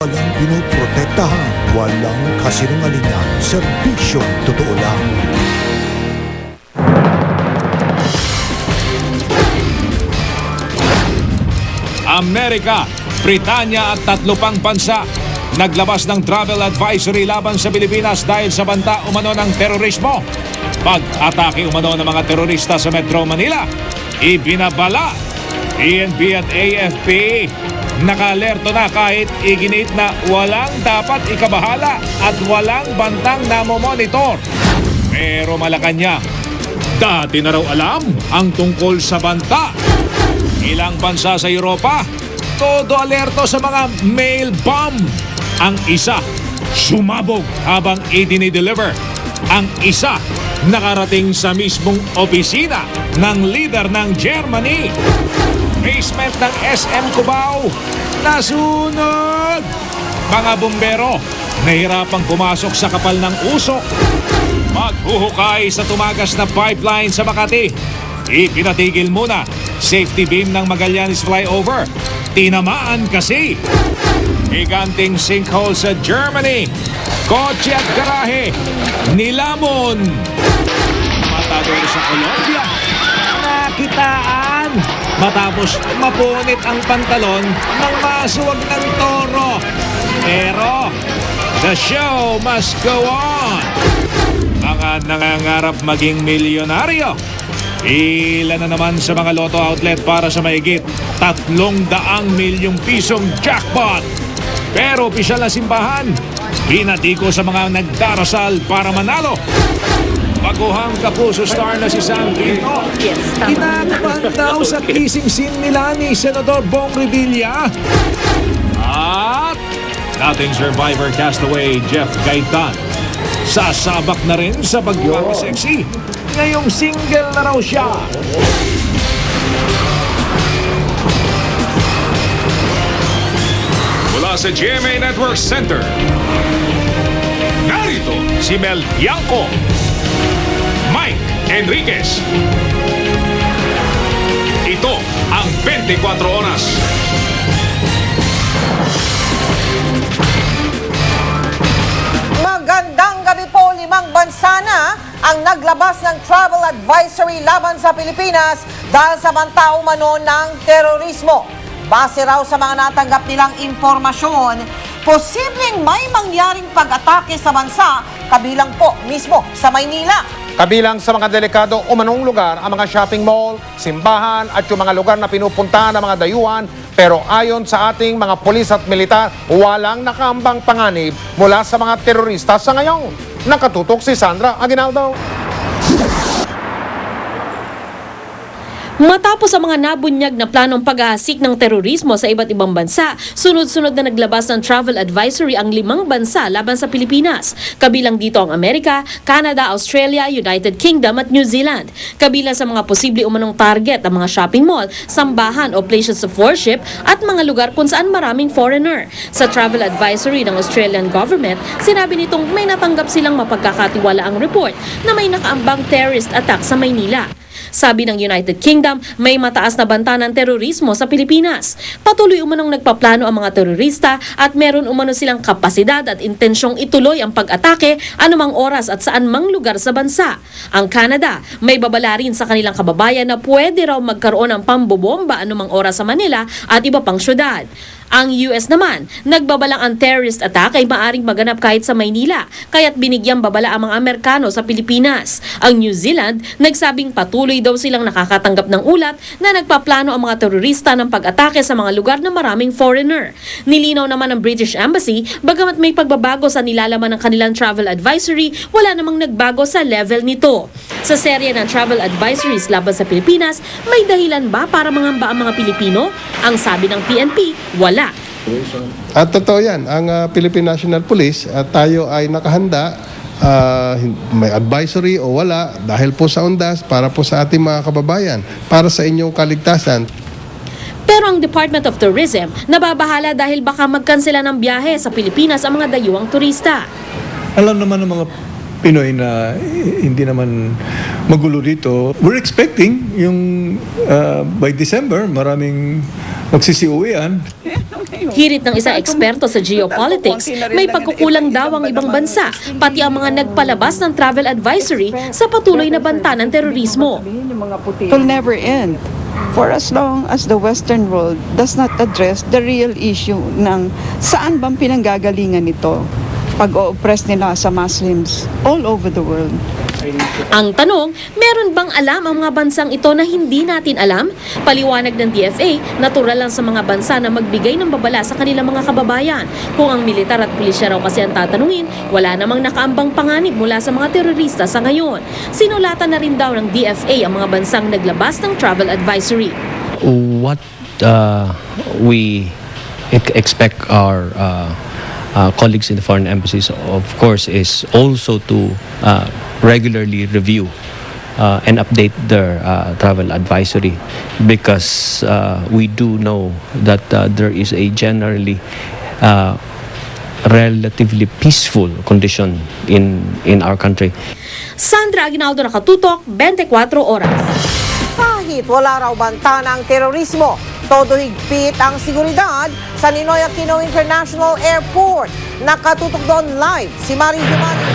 Walang pinoprotektahan, walang kasinungalingan, serbisyong totoo lang. Amerika, Britanya at 3 pang bansa naglabas ng travel advisory laban sa Pilipinas dahil sa banta umano ng terorismo. Pag-atake umano ng mga terorista sa Metro Manila, ibinabala. PNP at AFP naka-alerto na kahit iginit na walang dapat ikabahala at walang bantang namomonitor. Pero Malacanang, dati na raw alam ang tungkol sa banta. Ilang bansa sa Europa, todo alerto sa mga mail bomb. Ang isa, sumabog habang i-deliver. Ang isa, nakarating sa mismong opisina ng leader ng Germany. Basement ng SM Cubao, nasunog! Mga bumbero, nahirapang pumasok sa kapal ng usok. Maghuhukay sa tumagas na pipeline sa Makati. Ipinatigil muna. Safety beam ng Magallanes flyover. Tinamaan kasi. Higanting sinkhole sa Germany. Kotse at garahe. Nilamon. Matador sa Colombia. Nakitaan. Matapos mapunit ang pantalon ng masuwag ng toro. Pero, the show must go on. Mga nangangarap maging milyonaryo. Ilan na naman sa mga lotto outlet para sa mahigit 300 milyong pisong jackpot. Pero opisyal na simbahan, binatiko sa mga nagdarasal para manalo. Baguhang kapuso star na si Sam Quinto, kinakabahan daw sa kissing scene nila ni Senador Bong Revilla. At dating Survivor castaway Jeff Gaitan, sasabak na rin sa pagpapasexy. Ngayong single na raw siya. Mula sa GMA Network Center, narito si Mel Bianco, Mike Enriquez. Ito ang 24 Oras. Magandang gabi po, 5 bansa na ang naglabas ng travel advisory laban sa Pilipinas dahil sa banta umano ng terorismo. Base raw sa mga natanggap nilang impormasyon, posibleng may mangyaring pag-atake sa bansa, kabilang po mismo sa Maynila. Kabilang sa mga delikado umanong lugar ang mga shopping mall, simbahan at yung mga lugar na pinupuntahan ng mga dayuhan. Pero ayon sa ating mga pulis at militar, walang nakaambang panganib mula sa mga terorista sa ngayon. Nakatutok si Sandra Aguinaldo. Matapos ang mga nabunyag na planong pag-ahasik ng terorismo sa iba't ibang bansa, sunod-sunod na naglabas ng travel advisory ang 5 bansa laban sa Pilipinas. Kabilang dito ang Amerika, Canada, Australia, United Kingdom at New Zealand. Kabilang sa mga posible umanong target ang mga shopping mall, sambahan o places of worship at mga lugar kung saan maraming foreigner. Sa travel advisory ng Australian government, sinabi nitong may natanggap silang mapagkakatiwalaang report na may nakaambang terrorist attack sa Maynila. Sabi ng United Kingdom, may mataas na banta ng terorismo sa Pilipinas. Patuloy umanong nagpaplano ang mga terorista at meron umano silang kapasidad at intensyong ituloy ang pag-atake anumang oras at saan mang lugar sa bansa. Ang Canada, may babala rin sa kanilang kababayan na pwede raw magkaroon ng pambobomba anumang oras sa Manila at iba pang syudad. Ang US naman, nagbabalang ang terrorist attack ay maaring maganap kahit sa Maynila, kaya't binigyang babala ang mga Amerikano sa Pilipinas. Ang New Zealand, nagsabing patuloy daw silang nakakatanggap ng ulat na nagpaplano ang mga terorista ng pag-atake sa mga lugar na maraming foreigner. Nilinaw naman ng British Embassy, bagamat may pagbabago sa nilalaman ng kanilang travel advisory, wala namang nagbago sa level nito. Sa serye ng travel advisories laban sa Pilipinas, may dahilan ba para mangamba ang mga Pilipino? Ang sabi ng PNP, wala. At totoo yan, ang Philippine National Police, tayo ay nakahanda, may advisory o wala, dahil po sa undas, para po sa ating mga kababayan, para sa inyong kaligtasan. Pero ang Department of Tourism, nababahala dahil baka magkansela ng biyahe sa Pilipinas ang mga dayuhang turista. Alam naman ng mga Pinoy na hindi naman magulo dito. We're expecting yung by December, maraming magsisiuwian. Hirit ng isang eksperto sa geopolitics, may pagkukulang daw ang ibang bansa, pati ang mga nagpalabas ng travel advisory sa patuloy na banta ng terorismo. It will never end for as long as the Western world does not address the real issue ng saan bang pinanggagalingan nito pag-o-oppress nila sa Muslims all over the world. Ang tanong, meron bang alam ang mga bansang ito na hindi natin alam? Paliwanag ng DFA, natural lang sa mga bansa na magbigay ng babala sa kanilang mga kababayan. Kung ang militar at pulisya raw kasi ang tatanungin, wala namang nakaambang panganib mula sa mga terorista sa ngayon. Sinulatan na rin daw ng DFA ang mga bansang naglabas ng travel advisory. What we expect our colleagues in the foreign embassies, of course, is also to regularly review and update their travel advisory, because we do know that there is a generally relatively peaceful condition in our country. Sandra Aguinaldo, Nakatutok, 24 Oras. Kahit wala raw banta ng terorismo, todo higpit ang seguridad sa Ninoy Aquino International Airport. Nakatutok doon live si Marie Zumani.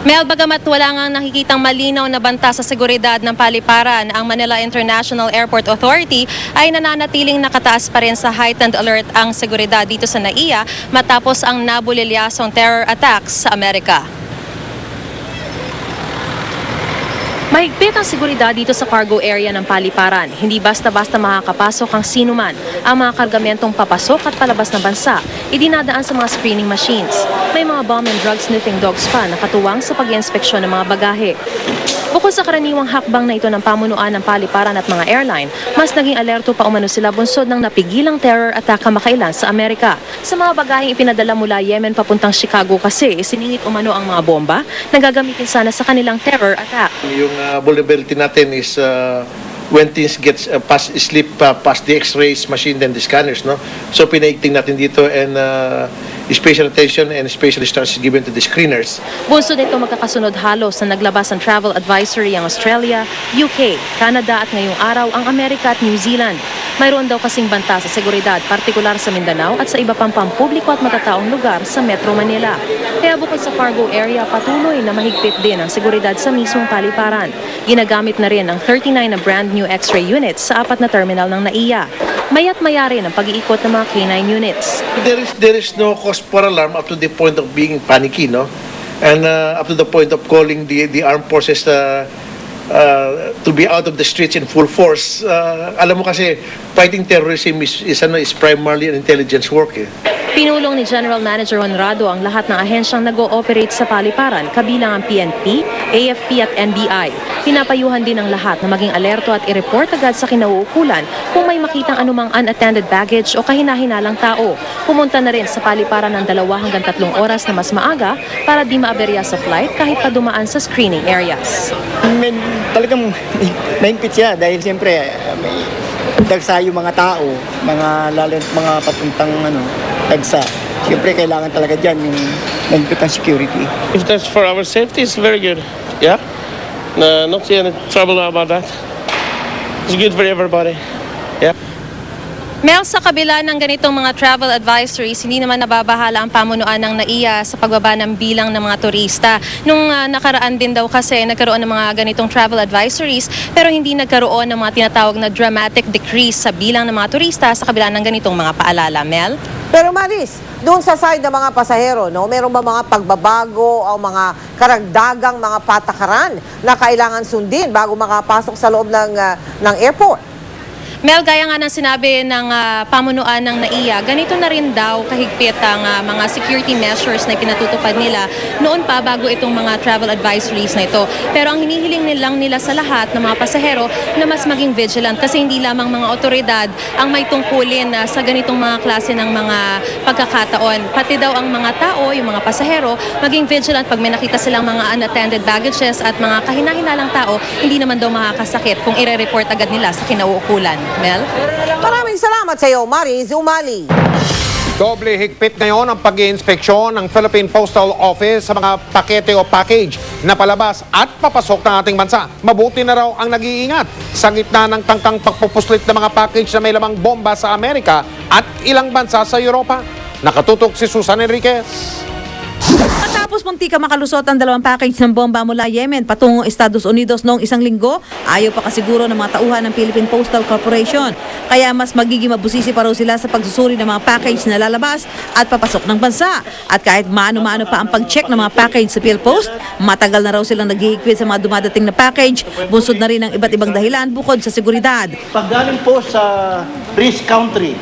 Mel, bagamat wala nga nakikitang malinaw na banta sa seguridad ng paliparan, ang Manila International Airport Authority ay nananatiling nakataas pa rin sa heightened alert ang seguridad dito sa NAIA matapos ang nabulilyasong terror attacks sa Amerika. Mahigpit ang seguridad dito sa cargo area ng paliparan. Hindi basta-basta makakapasok ang sinuman. Ang mga kargamentong papasok at palabas ng bansa, idinadaan sa mga screening machines. May mga bomb and drug sniffing dogs pa na katuwang sa pag-inspeksyon ng mga bagahe. Bukod sa karaniwang hakbang na ito ng pamunuan ng paliparan at mga airline, mas naging alerto pa umano sila bunsod ng napigilang terror attack kamakailan sa Amerika. Sa mga bagaheng ipinadala mula Yemen papuntang Chicago kasi, siningit umano ang mga bomba na gagamitin sana sa kanilang terror attack. Yung vulnerability natin is when things gets slip past the X-rays machine then the scanners, no? So pinaigting natin dito, and special attention and special instructions given to the screeners. Bunsod ito magkakasunod halos na naglabas ng travel advisory ang Australia, UK, Canada at ngayong araw ang Amerika at New Zealand. Mayroon daw kasing banta sa seguridad, partikular sa Mindanao at sa iba pang pampubliko at matataong lugar sa Metro Manila. Kaya bukod sa cargo area, patuloy na mahigpit din ang seguridad sa mismong paliparan. Ginagamit na rin ang 39 na brand new X-ray units sa 4 na terminal ng NAIA. Maya't maya rin ang pag-iikot ng mga K9 units. There is no cause for alarm up to the point of being panicky, no? And up to the point of calling the armed forces to be out of the streets in full force. Alam mo kasi, fighting terrorism is primarily an intelligence work, eh. Pinulong ni General Manager Honrado ang lahat ng ahensyang nag-ooperate sa paliparan, kabilang ang PNP, AFP at NBI. Pinapayuhan din ang lahat na maging alerto at i-report agad sa kinauukulan kung may makitang anumang unattended baggage o kahina-hinalang tao. Pumunta na rin sa paliparan ng 2 hanggang 3 oras na mas maaga para di maaberya sa flight kahit pa dumaan sa screening areas. Talagang mahigpit siya dahil siyempre may dagsa yung mga tao, lalo mga papuntang dagsa. Siyempre kailangan talaga dyan yung mahigpit ang security. If that's for our safety, it's very good. Yeah? Not see any trouble about that. It's good for everybody. Yeah. Mel, sa kabila ng ganitong mga travel advisories, hindi naman nababahala ang pamunuan ng NAIA sa pagbaba ng bilang ng mga turista. Nung nakaraan din daw kasi nagkaroon ng mga ganitong travel advisories, pero hindi nagkaroon ng mga tinatawag na dramatic decrease sa bilang ng mga turista sa kabila ng ganitong mga paalala. Mel? Pero Maris, doon sa side ng mga pasahero, no, meron ba mga pagbabago o mga karagdagang mga patakaran na kailangan sundin bago makapasok sa loob ng airport? Mel, gaya nga ng sinabi ng pamunuan ng NAIA, ganito na rin daw kahigpit ang mga security measures na pinatutupad nila noon pa bago itong mga travel advisories na ito. Pero ang hinihiling nilang nila sa lahat ng mga pasahero na mas maging vigilant kasi hindi lamang mga otoridad ang may tungkulin sa ganitong mga klase ng mga pagkakataon. Pati daw ang mga tao, yung mga pasahero, maging vigilant pag may nakita silang mga unattended baggages at mga kahina-hinalang tao, hindi naman daw makakasakit kung ire-report agad nila sa kinauukulan. Mel? Maraming salamat sa iyo, Maris Umali. Doble higpit ngayon ang pag-iinspeksyon ng Philippine Postal Office sa mga pakete o package na palabas at papasok ng ating bansa. Mabuti na raw ang nag-iingat sa gitna ng tangkang pagpupuslit ng mga package na may lamang bomba sa Amerika at ilang bansa sa Europa. Nakatutok si Susan Enriquez. Matapos munti ka makalusot ang 2 package ng bomba mula Yemen patungong Estados Unidos noong 1 linggo, ayaw pa kasiguro ng mga tauhan ng Philippine Postal Corporation. Kaya mas magiging mabusisi pa raw sila sa pagsusuri ng mga package na lalabas at papasok ng bansa. At kahit maano-maano pa ang pag-check ng mga package sa PhilPost, matagal na raw silang naghihigpit sa mga dumadating na package, bunsod na rin ng iba't ibang dahilan bukod sa seguridad. Pag galing po sa risk country,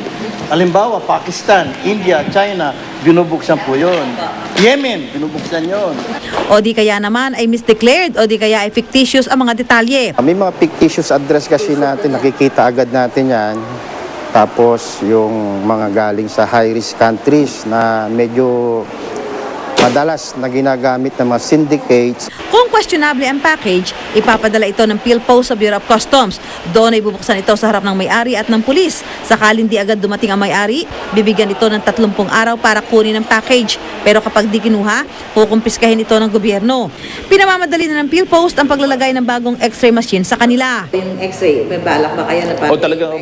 halimbawa Pakistan, India, China, binubuksan po yun. Yemen, binubuksan yun. O di kaya naman ay misdeclared o di kaya ay fictitious ang mga detalye. May mga fictitious address kasi natin, nakikita agad natin yan. Tapos yung mga galing sa high-risk countries na medyo madalas na ginagamit ng mga syndicates. Kung questionable ang package, ipapadala ito ng PhilPost sa Bureau of Customs. Doon ay bubuksan ito sa harap ng may-ari at ng pulis. Sakaling di agad dumating ang may-ari, bibigyan ito ng 30 araw para kunin ang package. Pero kapag di kinuha, kukumpiskahin ito ng gobyerno. Pinamamadali na ng PhilPost ang paglalagay ng bagong x-ray machine sa kanila. Yung x-ray, may balak ba kayo na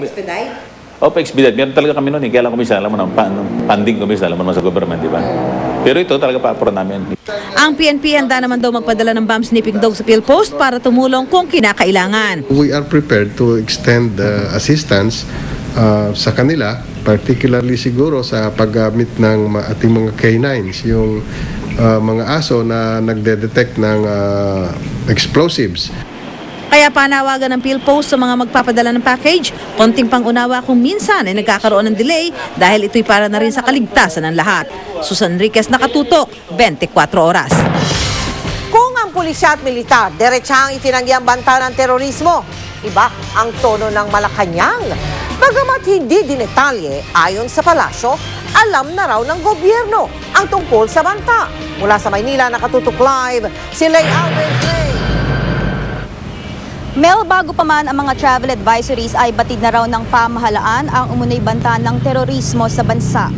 expedite? expedite. Meron talaga kami noon eh. Kaya lang kumisa, alam mo na, funding kumisa, alam mo naman sa government, di ba? Pero ito talaga pa-approve namin. Ang PNP handa naman daw magpadala ng bomb sniffing dog sa PhilPost para tumulong kung kinakailangan. We are prepared to extend assistance sa kanila, particularly siguro sa paggamit ng ating mga canines, yung mga aso na nagde-detect ng explosives. Kaya panawagan ng PhilPost sa mga magpapadala ng package, konting pangunawa kung minsan ay nagkakaroon ng delay dahil ito'y para na rin sa kaligtasan ng lahat. Susan Enriquez, Nakatutok, 24 Oras. Kung ang pulisya at militar diretsahang itinanggi ang banta ng terorismo, iba ang tono ng Malacanang. Bagamat hindi dinetalye, ayon sa palasyo, alam na raw ng gobyerno ang tungkol sa banta. Mula sa Maynila, Nakatutok Live, si Lay Alvarez. Mel, bago pa man ang mga travel advisories ay batid na raw ng pamahalaan ang umunoy banta ng terorismo sa bansa.